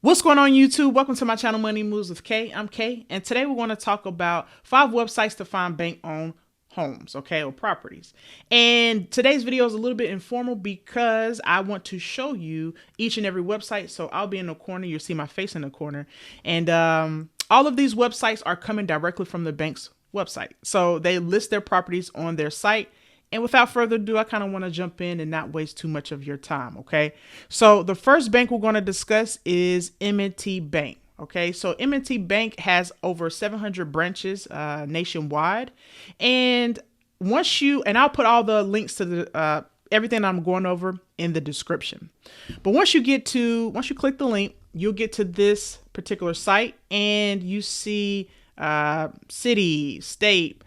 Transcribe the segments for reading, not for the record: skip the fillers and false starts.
What's going on YouTube? Welcome to my channel Money Moves with Kay. I'm Kay, and today we're going to talk about 5 websites to find bank-owned homes, okay, or properties. And today's video is a little bit informal because I want to show you each and every website. So I'll be in the corner, you'll see my face in the corner, and all of these websites are coming directly from the bank's website. So they list their properties on their site. And without further ado, I kind of want to jump in and not waste too much of your time, okay? So the first bank we're going to discuss is M&T Bank, okay? So M&T Bank has over 700 branches nationwide. And I'll put all the links to the everything I'm going over in the description. But once you click the link, you'll get to this particular site and you see city, state,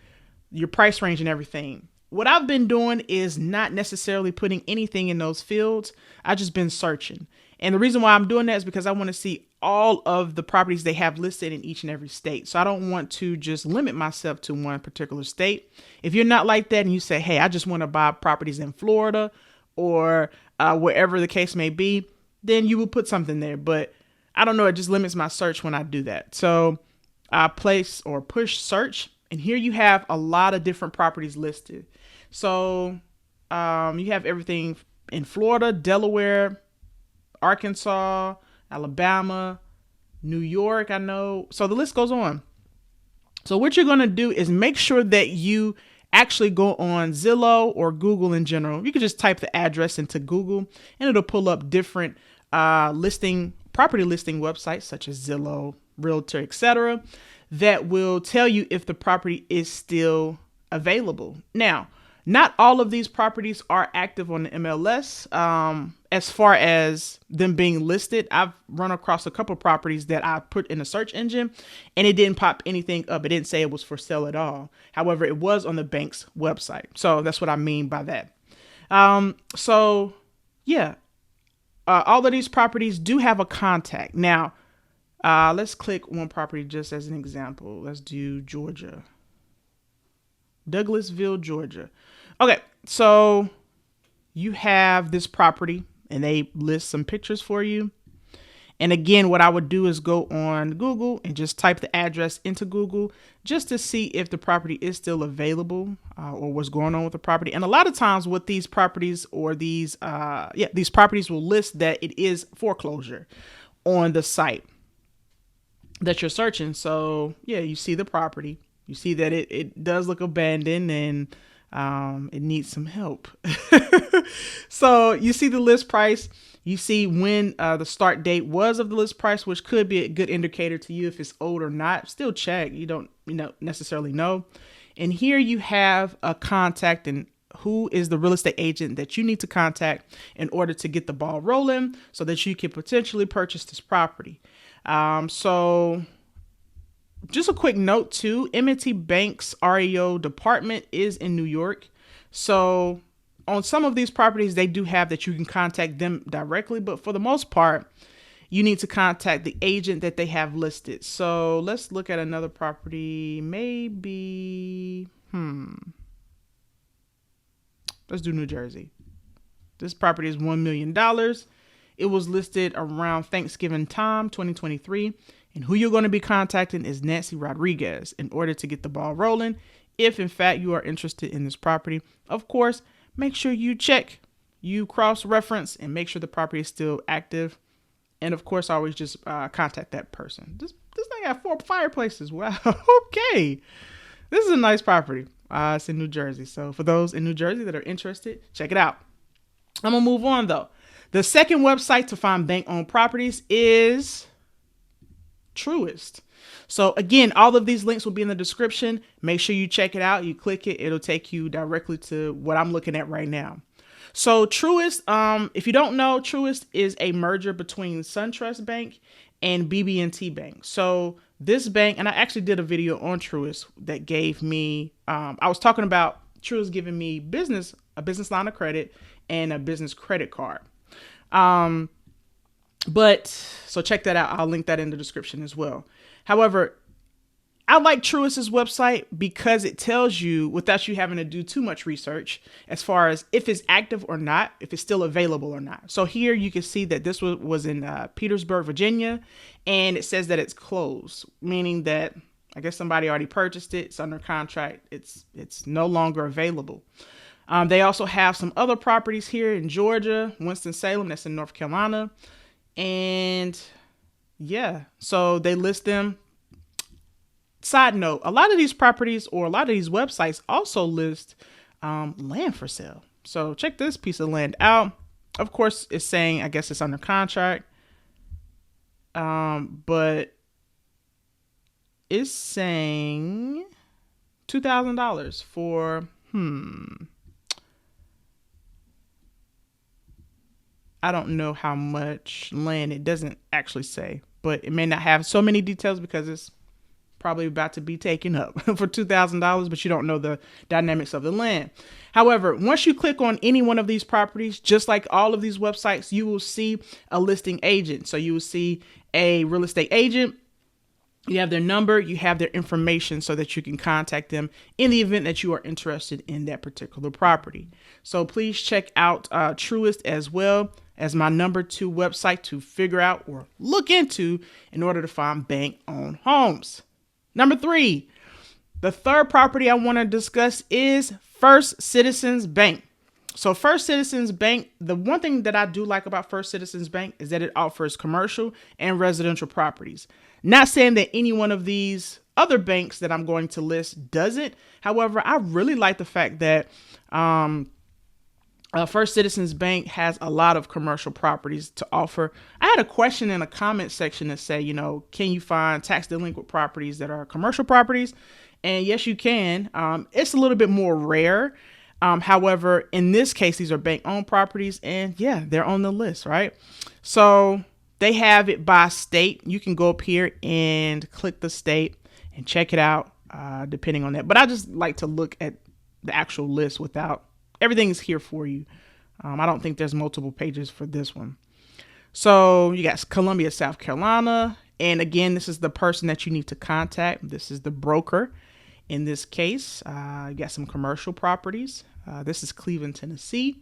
your price range and everything. What I've been doing is not necessarily putting anything in those fields. I've just been searching. And the reason why I'm doing that is because I want to see all of the properties they have listed in each and every state. So I don't want to just limit myself to one particular state. If you're not like that and you say, hey, I just want to buy properties in Florida or wherever the case may be, then you will put something there. But I don't know, it just limits my search when I do that. So I place or push search. And here you have a lot of different properties listed. So you have everything in Florida, Delaware, Arkansas, Alabama, New York, I know. So the list goes on. So what you're going to do is make sure that you actually go on Zillow or Google in general. You can just type the address into Google and it'll pull up different property listing websites such as Zillow, Realtor, etc. that will tell you if the property is still available. Now, not all of these properties are active on the MLS. As far as them being listed, I've run across a couple of properties that I put in a search engine and it didn't pop anything up. It didn't say it was for sale at all. However, it was on the bank's website. So that's what I mean by that. All of these properties do have a contact. Now, let's click one property just as an example. Let's do Georgia. Douglasville, Georgia. Okay, so you have this property and they list some pictures for you. And again, what I would do is go on Google and just type the address into Google just to see if the property is still available or what's going on with the property. And a lot of times with these properties or these properties will list that it is foreclosure on the site that you're searching. So yeah, you see the property, you see that it does look abandoned and it needs some help. So you see the list price, you see when the start date was of the list price, which could be a good indicator to you if it's old or not. Still check, you don't necessarily know. And here you have a contact and who is the real estate agent that you need to contact in order to get the ball rolling so that you can potentially purchase this property. So just a quick note too, M&T Bank's REO department is in New York. So on some of these properties, they do have that you can contact them directly, but for the most part, you need to contact the agent that they have listed. So let's look at another property, maybe, let's do New Jersey. This property is $1 million. It was listed around Thanksgiving time, 2023. And who you're going to be contacting is Nancy Rodriguez in order to get the ball rolling. If in fact you are interested in this property, of course, make sure you check, you cross-reference and make sure the property is still active. And of course, always just contact that person. This thing got 4 fireplaces. Wow. Okay. This is a nice property. It's in New Jersey. So for those in New Jersey that are interested, check it out. I'm going to move on though. The second website to find bank-owned properties is Truist. So again, all of these links will be in the description. Make sure you check it out. You click it, it'll take you directly to what I'm looking at right now. So Truist, if you don't know, Truist is a merger between SunTrust Bank and BB&T Bank. So this bank, and I actually did a video on Truist that gave me, I was talking about Truist giving me a business line of credit and a business credit card. So check that out. I'll link that in the description as well. However, I like Truist's website because it tells you without you having to do too much research as far as if it's active or not, if it's still available or not. So here you can see that this was in Petersburg, Virginia, and it says that it's closed, meaning that I guess somebody already purchased it. It's under contract. It's no longer available. They also have some other properties here in Georgia, Winston-Salem, that's in North Carolina. And yeah, so they list them. Side note, a lot of these properties or a lot of these websites also list land for sale. So check this piece of land out. Of course, it's saying, I guess it's under contract. But it's saying $2,000 for, I don't know how much land. It doesn't actually say, but it may not have so many details because it's probably about to be taken up for $2,000, but you don't know the dynamics of the land. However, once you click on any one of these properties, just like all of these websites, you will see a listing agent. So you will see a real estate agent. You have their number, you have their information so that you can contact them in the event that you are interested in that particular property. So please check out Truist as well as my number 2 website to figure out or look into in order to find bank-owned homes. Number 3, the third property I want to discuss is First Citizens Bank. So First Citizens Bank, the one thing that I do like about First Citizens Bank is that it offers commercial and residential properties. Not saying that any one of these other banks that I'm going to list doesn't. However, I really like the fact that First Citizens Bank has a lot of commercial properties to offer. I had a question in a comment section that say, can you find tax delinquent properties that are commercial properties? And yes, you can. It's a little bit more rare. However, in this case, these are bank-owned properties, and yeah, they're on the list, right? So they have it by state. You can go up here and click the state and check it out, depending on that. But I just like to look at the actual list without everything is here for you. I don't think there's multiple pages for this one. So you got Columbia, South Carolina. And again, this is the person that you need to contact. This is the broker. In this case, you got some commercial properties. This is Cleveland, Tennessee,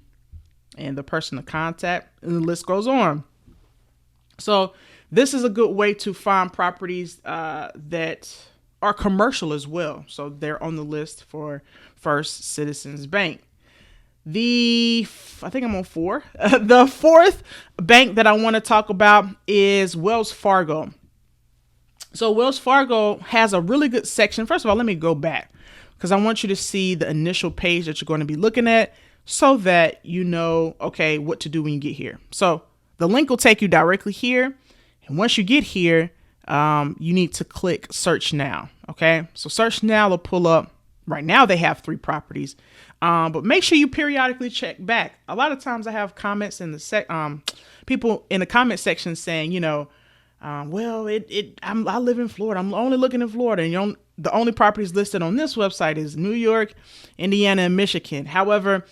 and the person to contact, and the list goes on. So this is a good way to find properties that are commercial as well. So they're on the list for First Citizens Bank. I think I'm on 4. The fourth bank that I want to talk about is Wells Fargo. So Wells Fargo has a really good section. First of all, let me go back because I want you to see the initial page that you're going to be looking at so that you know, okay, what to do when you get here. So the link will take you directly here. And once you get here, you need to click search now. Okay. So search now will pull up. Right now they have 3 properties. But make sure you periodically check back. A lot of times I have comments in the people in the comment section saying, well, I live in Florida. I'm only looking in Florida, and the only properties listed on this website is New York, Indiana, and Michigan. However,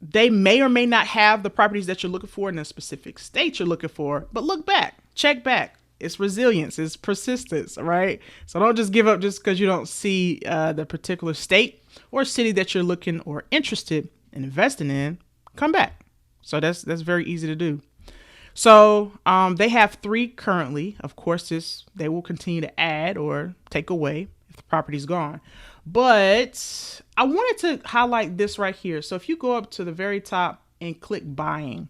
they may or may not have the properties that you're looking for in a specific state you're looking for. But look back, check back. It's resilience, it's persistence, right? So don't just give up just because you don't see the particular state or city that you're looking or interested in investing in. Come back. So that's very easy to do. So they have 3 currently. Of course, they will continue to add or take away if the property's gone. But I wanted to highlight this right here. So if you go up to the very top and click buying,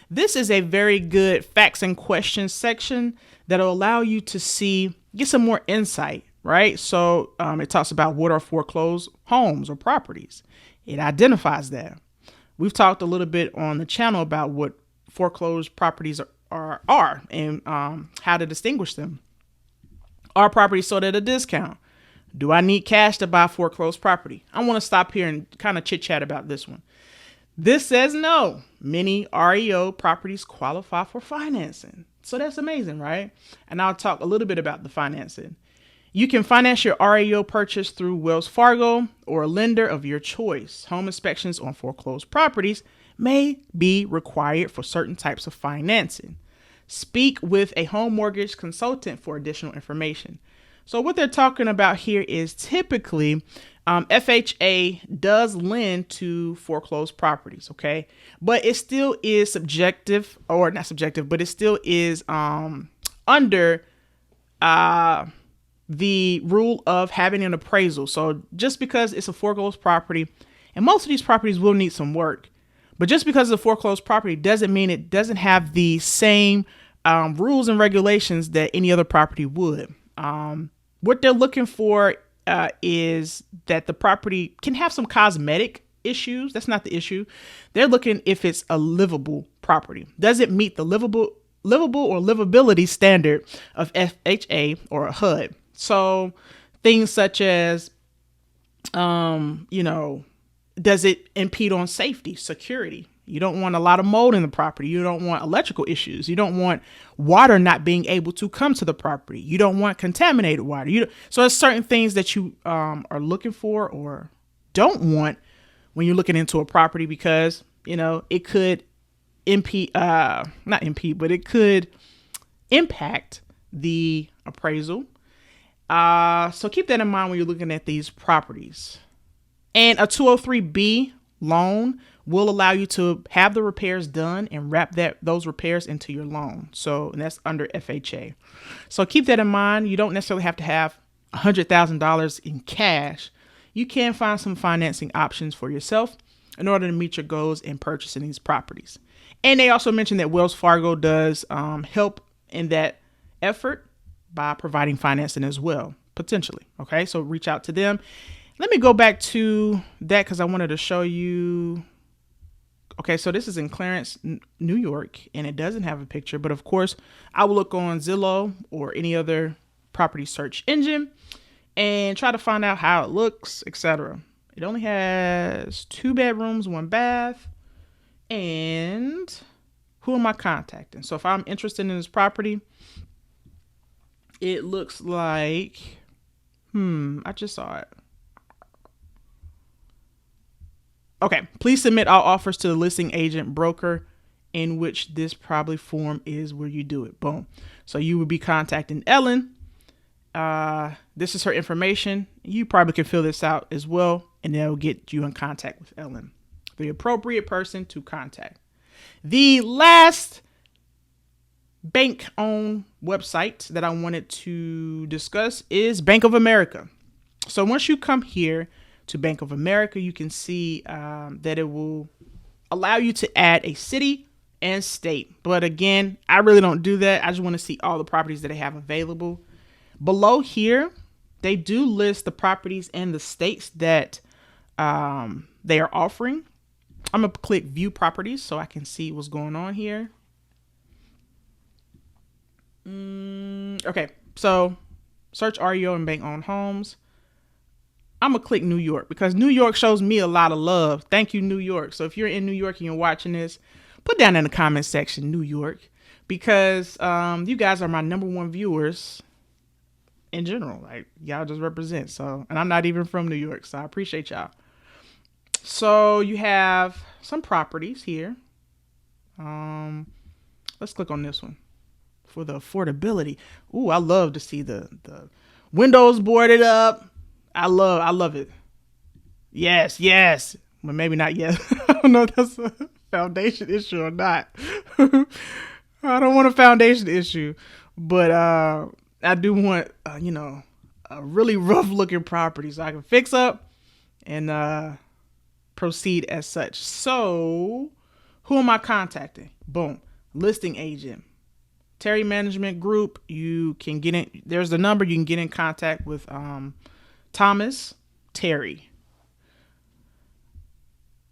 this is a very good facts and questions section that'll allow you to get some more insight, right? So it talks about what are foreclosed homes or properties. It identifies that. We've talked a little bit on the channel about what foreclosed properties are and how to distinguish them. Are properties sold at a discount? Do I need cash to buy foreclosed property? I want to stop here and kind of chit chat about this one. This says no. Many REO properties qualify for financing. So that's amazing, right? And I'll talk a little bit about the financing. You can finance your REO purchase through Wells Fargo or a lender of your choice. Home inspections on foreclosed properties may be required for certain types of financing. Speak with a home mortgage consultant for additional information. So what they're talking about here is typically FHA does lend to foreclosed properties, okay? But it still is subjective, or not subjective, but it still is under the rule of having an appraisal. So just because it's a foreclosed property, and most of these properties will need some work, but just because it's a foreclosed property doesn't mean it doesn't have the same rules and regulations that any other property would. What they're looking for is that the property can have some cosmetic issues. That's not the issue. They're looking if it's a livable property. Does it meet the livable or livability standard of FHA or a HUD? So things such as, does it impede on safety, security? You don't want a lot of mold in the property. You don't want electrical issues. You don't want water not being able to come to the property. You don't want contaminated water. So there's certain things that you are looking for or don't want when you're looking into a property, because, it could it could impact the appraisal. So keep that in mind when you're looking at these properties. And a 203B loan will allow you to have the repairs done and wrap those repairs into your loan. And that's under FHA. So keep that in mind. You don't necessarily have to have $100,000 in cash. You can find some financing options for yourself in order to meet your goals in purchasing these properties. And they also mentioned that Wells Fargo does help in that effort by providing financing as well, potentially. Okay, so reach out to them. Let me go back to that because I wanted to show you. Okay, so this is in Clarence, New York, and it doesn't have a picture. But of course, I will look on Zillow or any other property search engine and try to find out how it looks, etc. It only has 2 bedrooms, 1 bath. And who am I contacting? So if I'm interested in this property, it looks like, I just saw it. Okay, please submit all offers to the listing agent broker in which this probably form is where you do it. Boom. So you would be contacting Ellen. This is her information. You probably can fill this out as well, and they'll get you in contact with Ellen, the appropriate person to contact. The last bank-owned website that I wanted to discuss is Bank of America. So once you come here to Bank of America, you can see that it will allow you to add a city and state. But again, I really don't do that. I just want to see all the properties that they have available. Below here, they do list the properties and the states that they are offering. I'm going to click view properties so I can see what's going on here. Okay, so search REO and bank-owned homes. I'm going to click New York because New York shows me a lot of love. Thank you, New York. So if you're in New York and you're watching this, put down in the comment section, New York, because you guys are my #1 viewers in general. Like, y'all just represent. So, and I'm not even from New York, so I appreciate y'all. So you have some properties here. Let's click on this one for the affordability. Ooh, I love to see the windows boarded up. I love it. Yes. Well, maybe not yet. I don't know if that's a foundation issue or not. I don't want a foundation issue, but I do want, a really rough looking property so I can fix up and proceed as such. So who am I contacting? Boom. Listing agent. Terry Management Group. You can get in. There's the number. You can get in contact with Thomas Terry.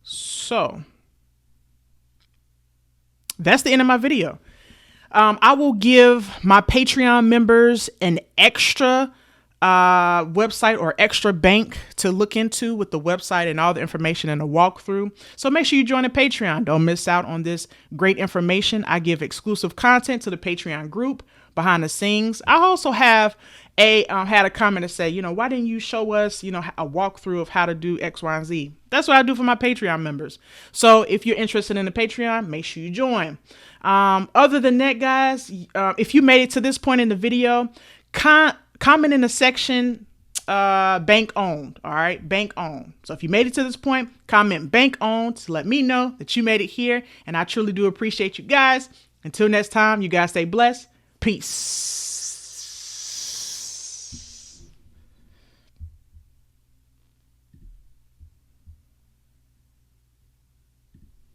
So that's the end of my video. I will give my Patreon members an extra website or extra bank to look into with the website and all the information in the walkthrough. So make sure you join the Patreon. Don't miss out on this great information. I give exclusive content to the Patreon group behind the scenes. I also have had a comment to say, why didn't you show us, a walkthrough of how to do X, Y, and Z? That's what I do for my Patreon members. So if you're interested in the Patreon, make sure you join. Other than that, guys, if you made it to this point in the video, comment in the section bank owned. All right, bank owned. So if you made it to this point, comment bank owned to let me know that you made it here, and I truly do appreciate you guys. Until next time, you guys stay blessed. Peace.